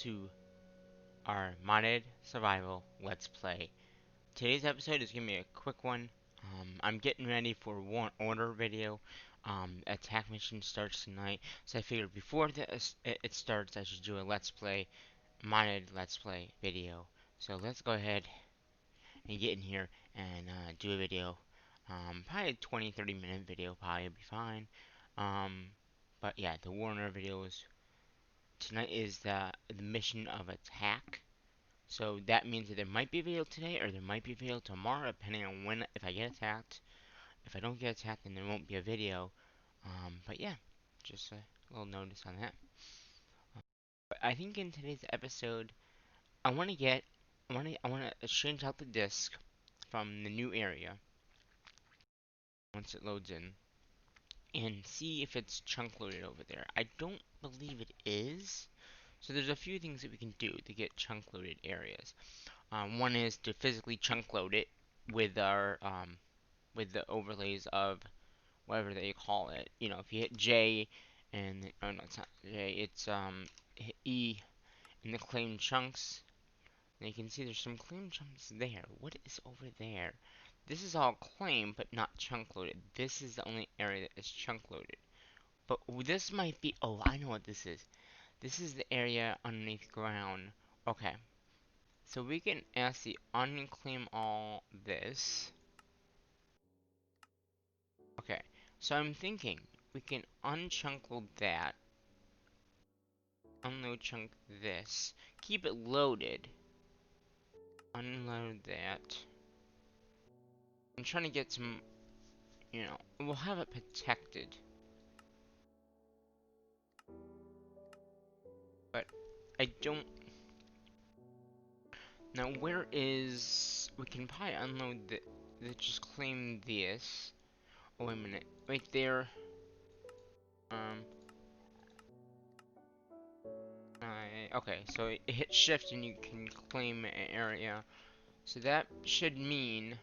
to our modded survival let's play. Today's episode is gonna be a quick one. I'm getting ready for one order video. Attack mission starts tonight, so I figured before it starts, I should do a let's play, modded let's play video. So let's go ahead and get in here and do a video. Probably a 20-30 minute video, probably be fine. Um, but yeah, the Warner videos tonight is the mission of attack. So that means that there might be a video today or there might be a video tomorrow, depending on when, if I get attacked. If I don't get attacked, then there won't be a video. But yeah, just a little notice on that. But I think in today's episode, I want to change out the disc from the new area once it loads in and see if it's chunk loaded over there. I don't believe it is. So there's a few things that we can do to get chunk loaded areas. One is to physically chunk load it with our with the overlays of whatever they call it. You know, if you hit J and oh no, it's not J, it's hit E in the claim chunks, and you can see there's some claim chunks there. What is over there? This is all claim, but not chunk loaded. This is the only area that is chunk loaded. But this might be. Oh, I know what this is. This is the area underneath ground. Okay, so we can actually unclaim all this. Okay, so I'm thinking we can unchunk load that, unload chunk this, keep it loaded, unload that. I'm trying to get some, we'll have it protected. But I don't. Now, where is. We can probably unload just claim this. Oh, wait a minute. Right there. Um. Okay, so hit shift and you can claim an area. So that should mean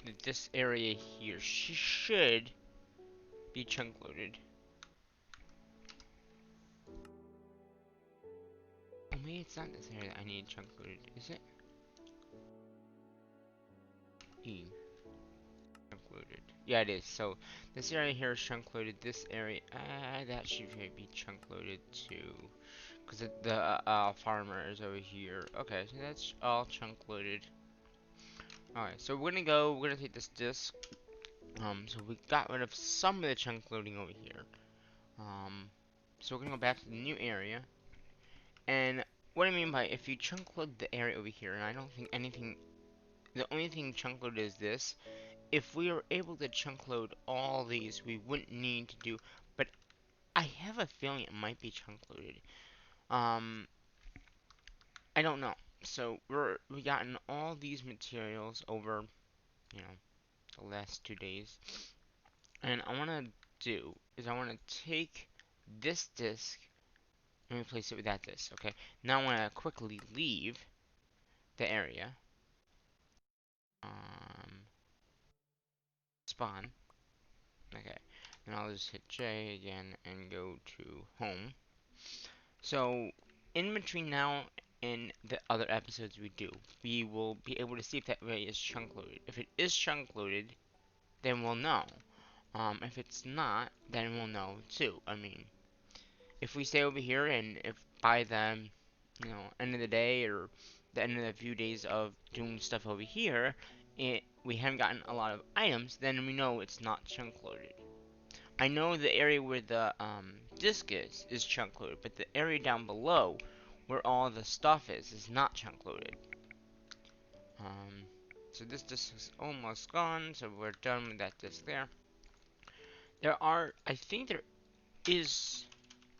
that this area here should be chunk loaded. Oh, maybe it's not this area that I need chunk loaded, is it? E. Chunk loaded. Yeah, it is. So this area here is chunk loaded. This area, that should be chunk loaded too. Because the farmer is over here. Okay, so that's all chunk loaded. Alright, so we're gonna take this disc. So we got rid of some of the chunk loading over here. So we're gonna go back to the new area. And what I mean by if you chunk load the area over here, and I don't think anything, the only thing chunk loaded is this. If we were able to chunk load all these, we wouldn't need to do, but I have a feeling it might be chunk loaded. I don't know. So we gotten all these materials over, you know, the last 2 days. And I want to do is I want to take this disc and replace it with that disc. Okay. Now I want to quickly leave the area. Spawn. Okay. And I'll just hit J again and go to home. So in between now and the other episodes we do, we will be able to see if that area is chunk loaded. If it is chunk loaded, then we'll know. If it's not, then we'll know too. I mean, if we stay over here and if by the, end of the day or the end of the few days of doing stuff over here, we haven't gotten a lot of items, then we know it's not chunk loaded. I know the area where the disc is chunk loaded, but the area down below where all the stuff is not chunk loaded. So this disc is almost gone, so we're done with that disc there. I think there is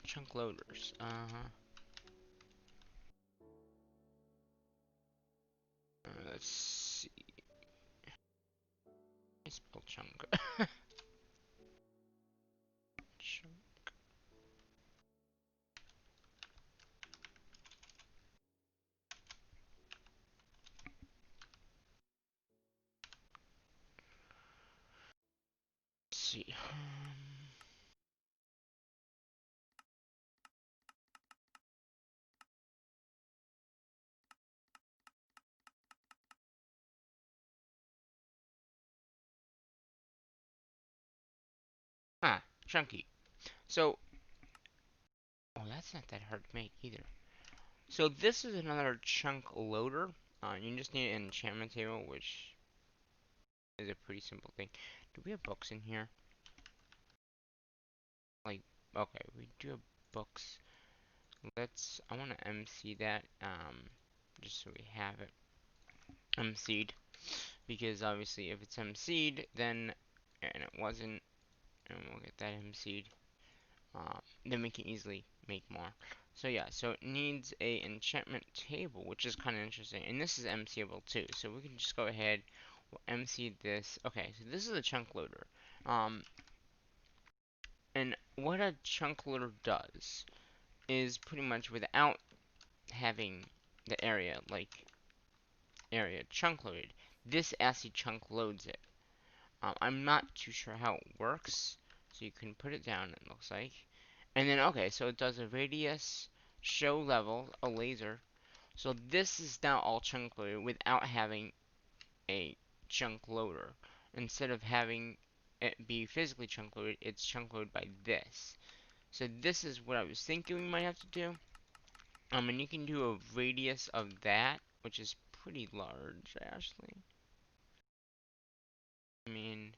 chunk loaders. Let's see. I spell chunk. Chunk. Let's see. chunky. So, oh, that's not that hard to make either. So this is another chunk loader. You just need an enchantment table, which is a pretty simple thing. Do we have books in here? Like, okay, we do have books. I want to MC that, just so we have it MC'd. Because obviously if it's MC'd, then, and it wasn't, and we'll get that MC'd, then we can easily make more. So yeah, so it needs a enchantment table, which is kind of interesting. And this is MCable too, so we can just go ahead, we'll MC this. Okay, so this is a chunk loader. And what a chunk loader does is pretty much without having the area chunk loaded, this actually chunk loads it. I'm not too sure how it works, so you can put it down, it looks like. And then, okay, so it does a radius, show level, a laser. So this is now all chunk loaded without having a chunk loader. Instead of having it be physically chunk loaded, it's chunk loaded by this. So this is what I was thinking we might have to do. And you can do a radius of that, which is pretty large, actually. I mean,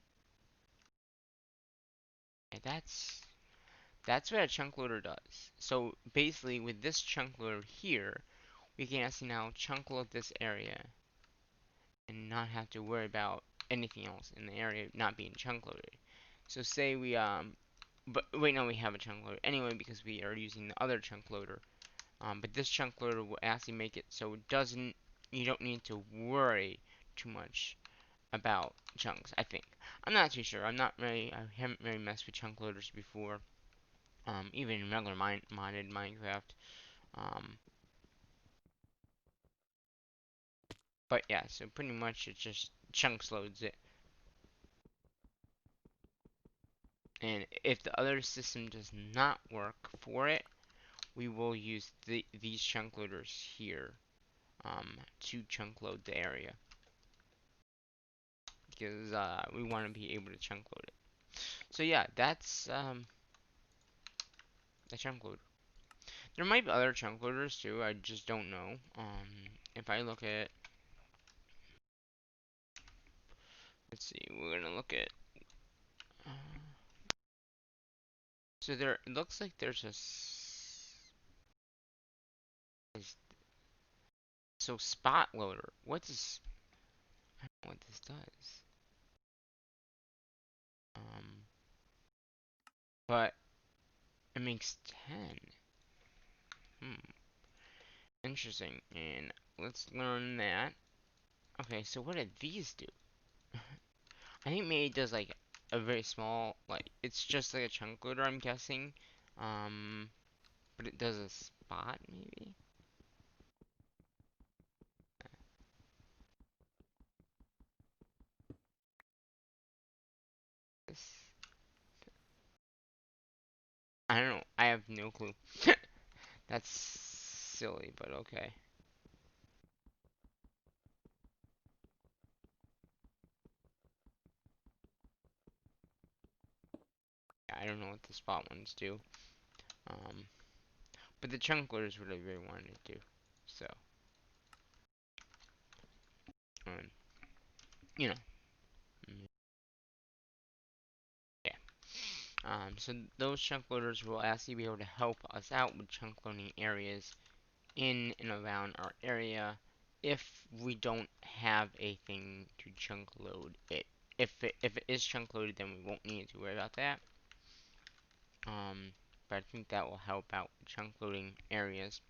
yeah, that's what a chunk loader does. So basically, with this chunk loader here, we can actually now chunk load this area and not have to worry about anything else in the area not being chunk loaded. So say we but wait, no, we have a chunk loader anyway because we are using the other chunk loader. But this chunk loader will actually make it so it doesn't, you don't need to worry too much about chunks, I think. I'm not too sure. I haven't really messed with chunk loaders before. Even in regular modded Minecraft. Um, but yeah, so pretty much it just chunks loads it. And if the other system does not work for it, we will use these chunk loaders here to chunk load the area. Because we want to be able to chunk load it. So yeah, that's the chunk loader. There might be other chunk loaders too, I just don't know. If I look at, let's see, we're gonna look at, uh, so there, it looks like there's a, so spot loader, I don't know what this does. Um, but it makes 10. Hmm, interesting, and let's learn that. Okay, so what did these do? I think maybe it does like a very small, like, it's just like a chunk loader, I'm guessing. Um, but it does a spot, maybe? This, I don't know, I have no clue. That's silly, but okay. I don't know what the spot ones do. Um, but the chunk loader is what I really wanted to do. So, um, you know, mm, yeah. So those chunk loaders will actually be able to help us out with chunk loading areas in and around our area if we don't have a thing to chunk load it. If it is chunk loaded, then we won't need to worry about that. But I think that will help out with chunk loading areas.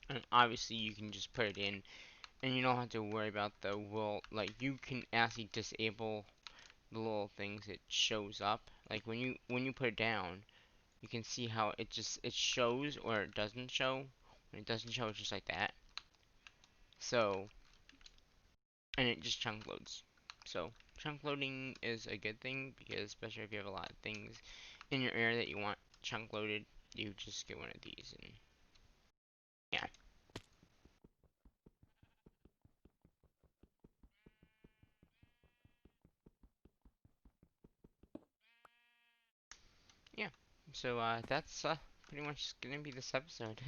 And obviously, you can just put it in, and you don't have to worry about the like you can actually disable the little things it shows up. Like when you put it down, you can see how it shows or it doesn't show. When it doesn't show, it's just like that. So, and it just chunk loads. So chunk loading is a good thing because especially if you have a lot of things in your area that you want chunk loaded, you just get one of these and yeah. So that's pretty much gonna be this episode.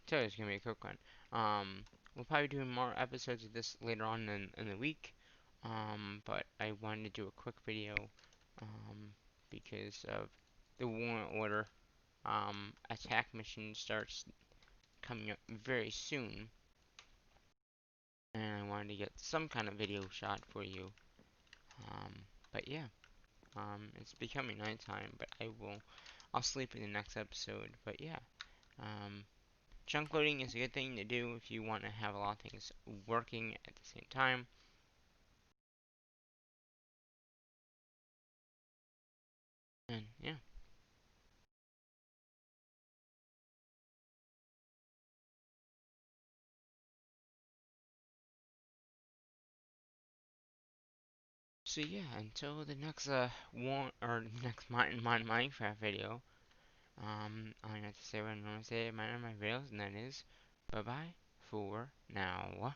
So it's gonna be a quick one. We'll probably do more episodes of this later on in the week. But I wanted to do a quick video because of the Warrant Order attack mission starts coming up very soon, and I wanted to get some kind of video shot for you. But yeah, it's becoming nighttime, but I'll sleep in the next episode. But yeah, um, chunk loading is a good thing to do if you want to have a lot of things working at the same time. And yeah. So yeah, until the next one or next Minecraft video, all I have to say what I normally say in my videos, and that is bye bye for now.